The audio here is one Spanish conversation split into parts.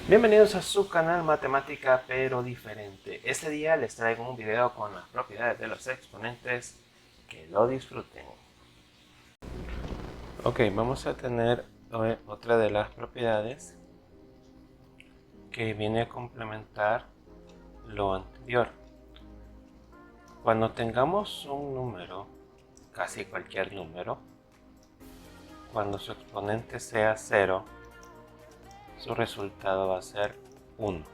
Bienvenidos a su canal Matemática pero Diferente. Este día les traigo un video con las propiedades de los exponentes. Que lo disfruten. Ok, vamos a tener otra de las propiedades que viene a complementar lo anterior. Cuando tengamos un número, casi cualquier número, cuando su exponente sea 0, su resultado va a ser 1.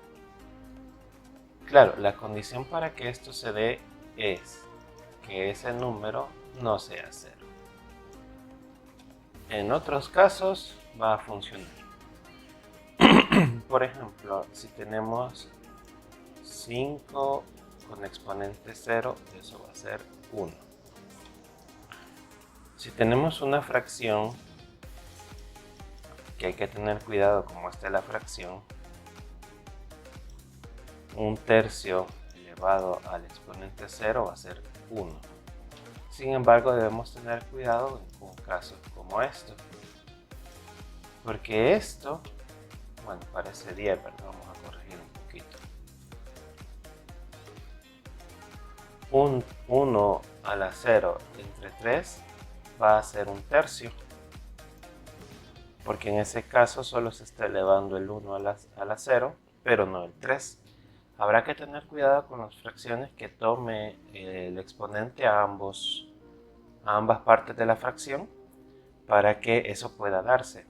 Claro, la condición para que esto se dé es que ese número no sea 0. En otros casos va a funcionar. Por ejemplo, si tenemos 5 con exponente 0, eso va a ser 1. Si tenemos una fracción, que hay que tener cuidado como esté la fracción, 1/3 elevado al exponente 0 va a ser 1. Sin embargo, debemos tener cuidado con casos como esto, porque esto, bueno, parece 10, pero vamos a corregir un poquito. 1 a la 0 entre 3 va a ser 1/3, porque en ese caso solo se está elevando el 1 a la 0, pero no el 3. Habrá que tener cuidado con las fracciones que tome el exponente a ambas partes de la fracción para que eso pueda darse.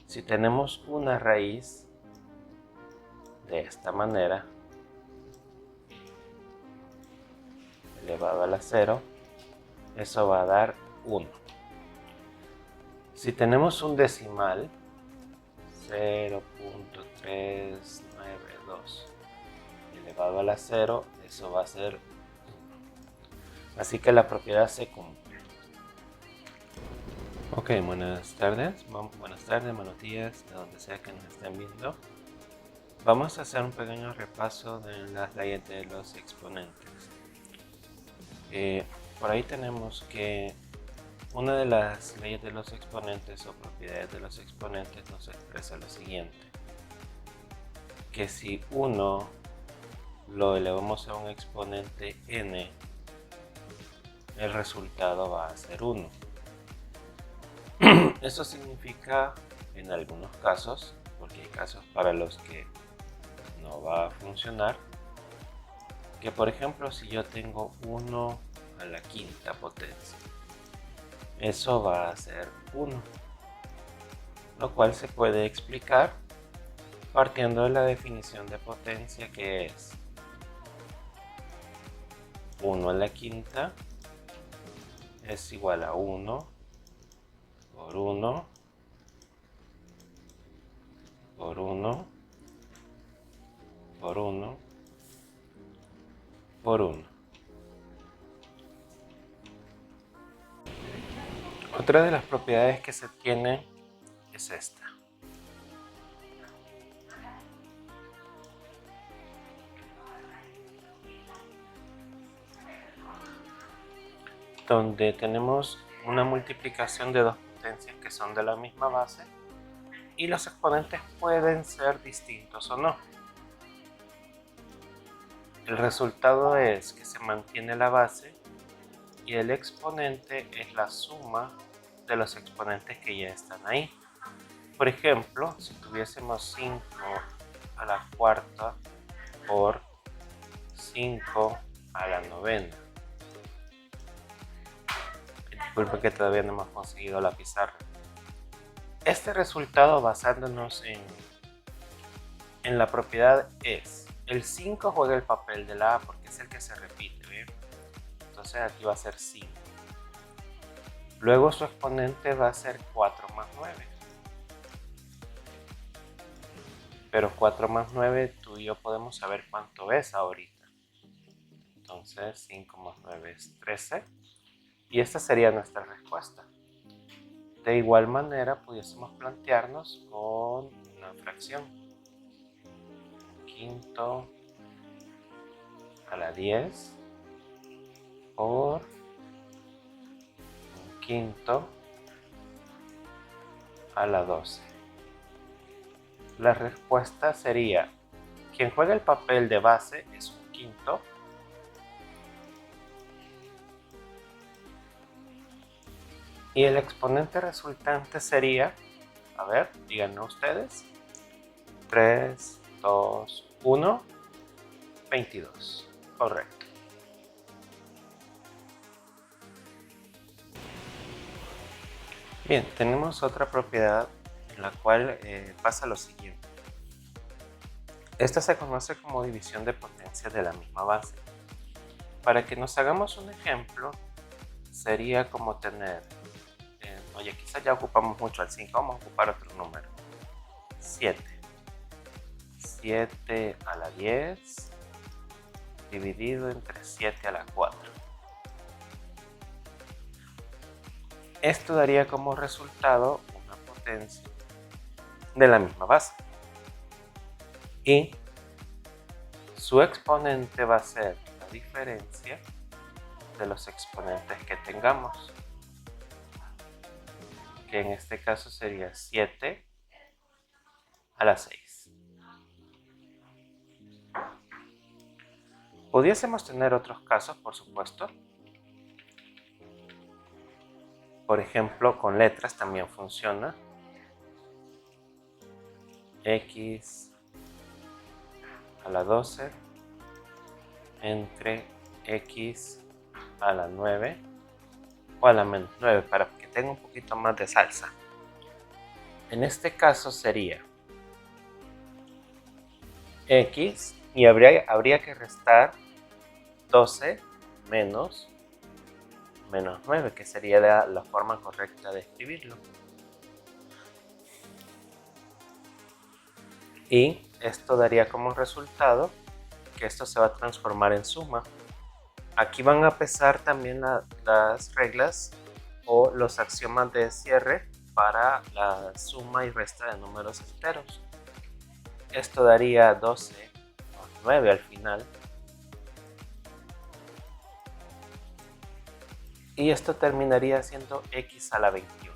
Si tenemos una raíz de esta manera, elevado a la 0, eso va a dar 1. Si tenemos un decimal, 0.392 elevado a la 0, eso va a ser 1. Así que la propiedad se cumple. Ok, buenas tardes, buenos días, de donde sea que nos estén viendo. Vamos a hacer un pequeño repaso de las leyes de los exponentes. Por ahí tenemos que una de las leyes de los exponentes o propiedades de los exponentes nos expresa lo siguiente: que si 1 lo elevamos a un exponente n, el resultado va a ser 1. Eso significa, en algunos casos, porque hay casos para los que no va a funcionar, que por ejemplo si yo tengo 1 a la quinta potencia, eso va a ser 1, lo cual se puede explicar partiendo de la definición de potencia, que es 1 a la quinta es igual a 1 por 1 por 1 por 1 por 1. Otra de las propiedades que se tiene es esta. Donde tenemos una multiplicación de dos potencias que son de la misma base y los exponentes pueden ser distintos o no. El resultado es que se mantiene la base y el exponente es la suma de los exponentes que ya están ahí. Por ejemplo, si tuviésemos 5 a la cuarta por 5 a la novena. Disculpen que todavía no hemos conseguido la pizarra. Este resultado, basándonos en la propiedad, es el 5 juega el papel de la A porque es el que se repite, ¿bien? Entonces aquí va a ser 5. Luego su exponente va a ser 4 más 9. Pero 4 más 9 tú y yo podemos saber cuánto es ahorita. Entonces 5 más 9 es 13. Y esta sería nuestra respuesta. De igual manera pudiésemos plantearnos con una fracción. Quinto a la 10 por un quinto a la 12. La respuesta sería, quien juega el papel de base es un quinto y el exponente resultante sería, a ver, díganme ustedes, 3, 2, 1, 22. Correcto. Bien, tenemos otra propiedad en la cual pasa lo siguiente. Esta se conoce como división de potencias de la misma base. Para que nos hagamos un ejemplo, sería como tener, oye, quizás ya ocupamos mucho el 5, vamos a ocupar otro número. 7. 7 a la 10 dividido entre 7 a la 4. Esto daría como resultado una potencia de la misma base. Y su exponente va a ser la diferencia de los exponentes que tengamos, que en este caso sería 7 a la 6. Pudiésemos tener otros casos, por supuesto. Por ejemplo, con letras también funciona. X a la 12 entre X a la 9 o a la menos 9 para que tenga un poquito más de salsa. En este caso sería X y habría que restar 12 menos 9, que sería la forma correcta de escribirlo. Y esto daría como resultado que esto se va a transformar en suma. Aquí van a pesar también las reglas o los axiomas de cierre para la suma y resta de números enteros. Esto daría 12 o 9 al final. Y esto terminaría siendo x a la 21.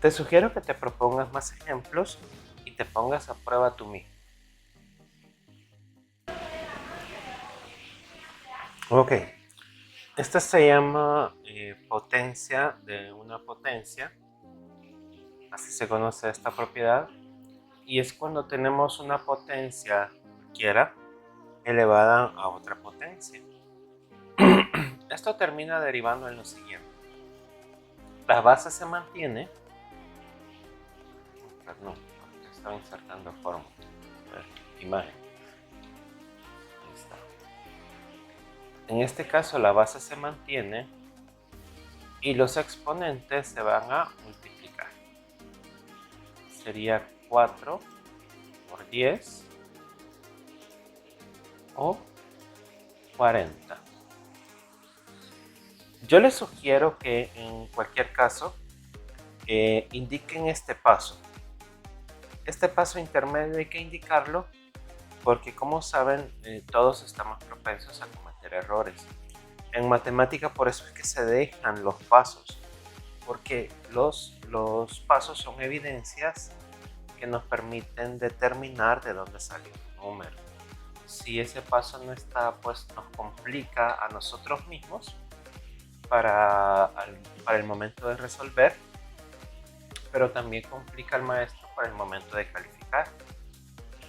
Te sugiero que te propongas más ejemplos y te pongas a prueba tú mismo. Ok, esta se llama potencia de una potencia, así se conoce esta propiedad, y es cuando tenemos una potencia cualquiera elevada a otra potencia. Esto termina derivando en lo siguiente. La base se mantiene. Perdón, estaba insertando fórmula. Imagen. Ahí está. En este caso la base se mantiene y los exponentes se van a multiplicar. Sería 4 por 10 o 40. Yo les sugiero que en cualquier caso indiquen este paso. Este paso intermedio hay que indicarlo porque, como saben, todos estamos propensos a cometer errores. En matemática por eso es que se dejan los pasos, porque los pasos son evidencias que nos permiten determinar de dónde sale un número. Si ese paso no está, pues nos complica a nosotros mismos para el momento de resolver, pero también complica al maestro para el momento de calificar.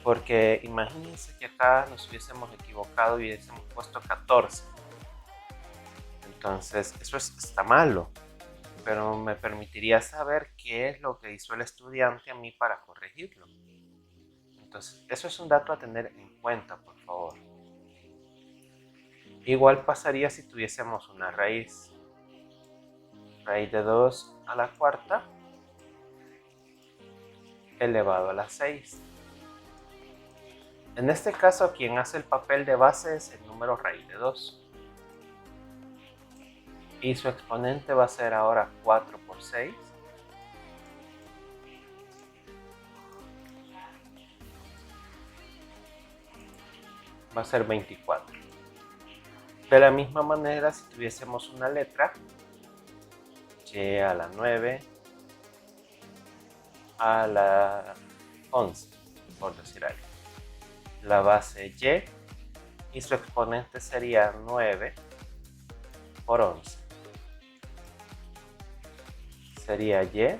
Porque imagínense que acá nos hubiésemos equivocado y hubiésemos puesto 14. Entonces, eso está malo, pero me permitiría saber qué es lo que hizo el estudiante a mí para corregirlo. Entonces, eso es un dato a tener en cuenta, por favor. Igual pasaría si tuviésemos una raíz. Raíz de 2 a la cuarta elevado a la 6. En este caso, quien hace el papel de base es el número raíz de 2. Y su exponente va a ser ahora 4 por 6. va a ser 24. De la misma manera, si tuviésemos una letra, y a la 9 a la 11, por decir algo. La base y su exponente sería 9 por 11. Sería y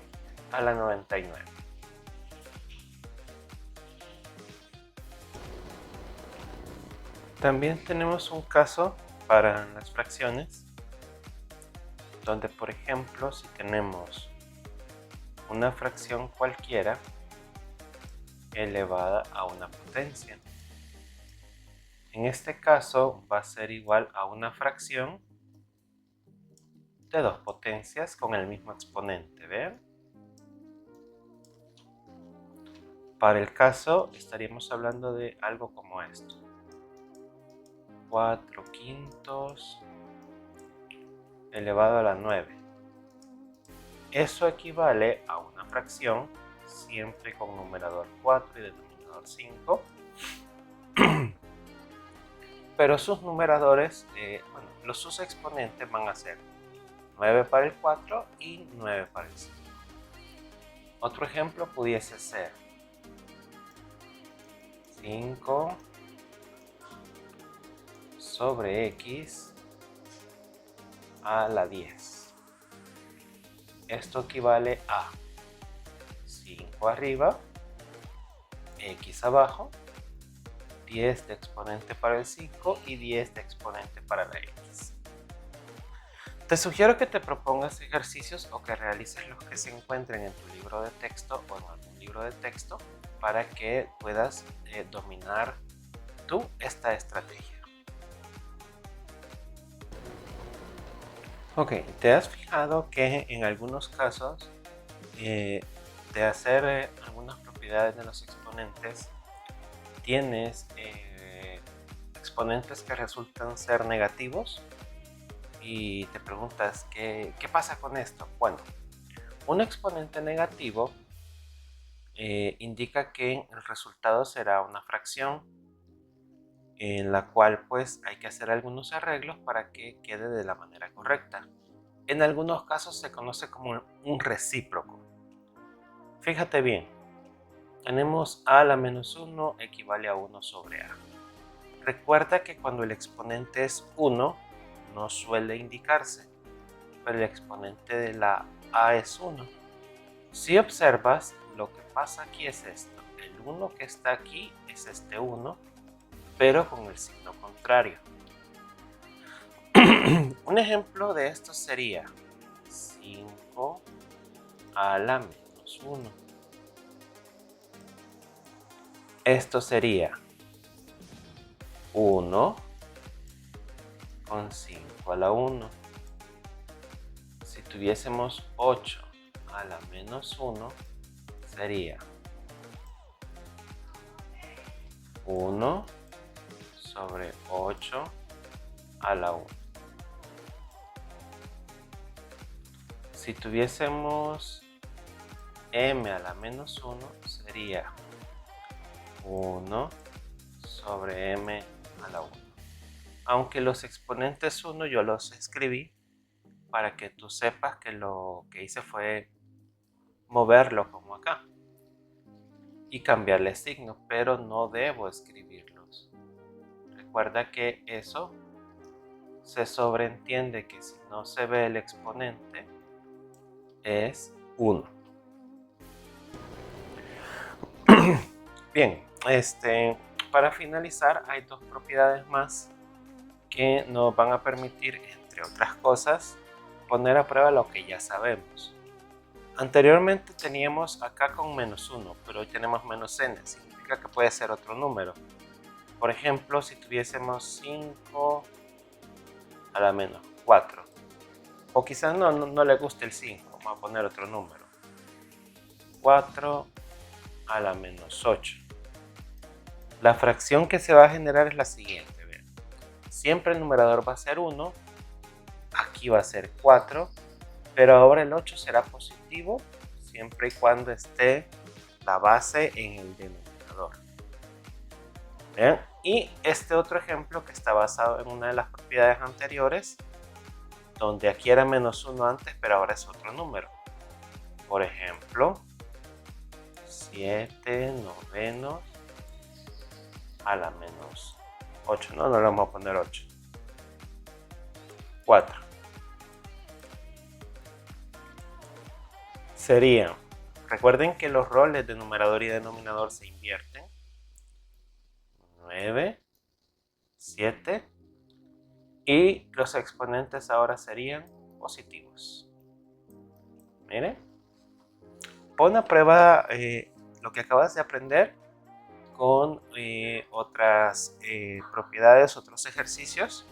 a la 99. También tenemos un caso para las fracciones, donde por ejemplo si tenemos una fracción cualquiera elevada a una potencia. En este caso va a ser igual a una fracción de dos potencias con el mismo exponente, ¿ven? Para el caso estaríamos hablando de algo como esto. 4/5 elevado a la 9. Eso equivale a una fracción siempre con numerador 4 y denominador 5. Pero sus numeradores, sus exponentes van a ser 9 para el 4 y 9 para el 5. Otro ejemplo pudiese ser 5 sobre x a la 10. Esto equivale a 5 arriba, x abajo, 10 de exponente para el 5 y 10 de exponente para la x. Te sugiero que te propongas ejercicios o que realices los que se encuentren en tu libro de texto o en algún libro de texto para que puedas dominar tú esta estrategia. Ok, ¿te has fijado que en algunos casos de hacer algunas propiedades de los exponentes tienes exponentes que resultan ser negativos? Y te preguntas, ¿qué pasa con esto? Bueno, un exponente negativo indica que el resultado será una fracción en la cual pues hay que hacer algunos arreglos para que quede de la manera correcta. En algunos casos se conoce como un recíproco. Fíjate bien, tenemos a a la menos 1 equivale a 1 sobre a. Recuerda que cuando el exponente es 1 no suele indicarse, pero el exponente de la a es 1. Si observas, lo que pasa aquí es esto. El 1 que está aquí es este 1, pero con el signo contrario. Un ejemplo de esto sería 5 a la menos 1. Esto sería 1 con 5 a la 1. Si tuviésemos 8 a la menos 1, sería 1 sobre 8 a la 1. Si tuviésemos m a la menos 1, sería 1 sobre m a la 1. Aunque los exponentes 1 yo los escribí para que tú sepas que lo que hice fue moverlo como acá y cambiarle signo, pero no debo escribirlos. Recuerda que eso se sobreentiende que si no se ve el exponente es 1. Bien, para finalizar hay dos propiedades más que nos van a permitir, entre otras cosas, poner a prueba lo que ya sabemos. Anteriormente teníamos acá con menos 1, pero hoy tenemos menos n, significa que puede ser otro número. Por ejemplo, si tuviésemos 5 a la menos 4, o quizás no le guste el 5, vamos a poner otro número, 4 a la menos 8. La fracción que se va a generar es la siguiente, ¿ven? Siempre el numerador va a ser 1, aquí va a ser 4, pero ahora el 8 será positivo siempre y cuando esté la base en el denominador. ¿Ven? Y este otro ejemplo que está basado en una de las propiedades anteriores, donde aquí era -1 antes, pero ahora es otro número. Por ejemplo, 7 novenos a la -8. No le vamos a poner 8. 4. Serían, recuerden que los roles de numerador y denominador se invierten. 9, 7. Y los exponentes ahora serían positivos. Miren. Pon a prueba lo que acabas de aprender con otras propiedades, otros ejercicios.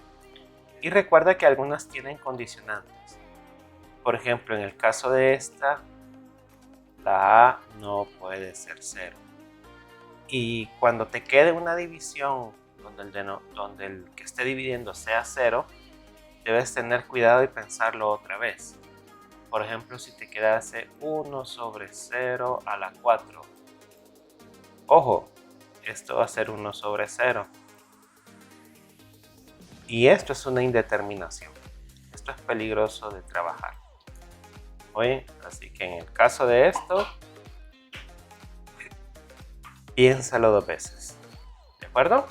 Y recuerda que algunas tienen condicionantes. Por ejemplo, en el caso de esta, la A no puede ser 0. Y cuando te quede una división donde el que esté dividiendo sea 0, debes tener cuidado y pensarlo otra vez. Por ejemplo, si te quedase 1 sobre 0 a la 4. Ojo, esto va a ser 1 sobre 0. Y esto es una indeterminación. Esto es peligroso de trabajar. Oye, así que en el caso de esto, piénsalo 2 veces. ¿De acuerdo?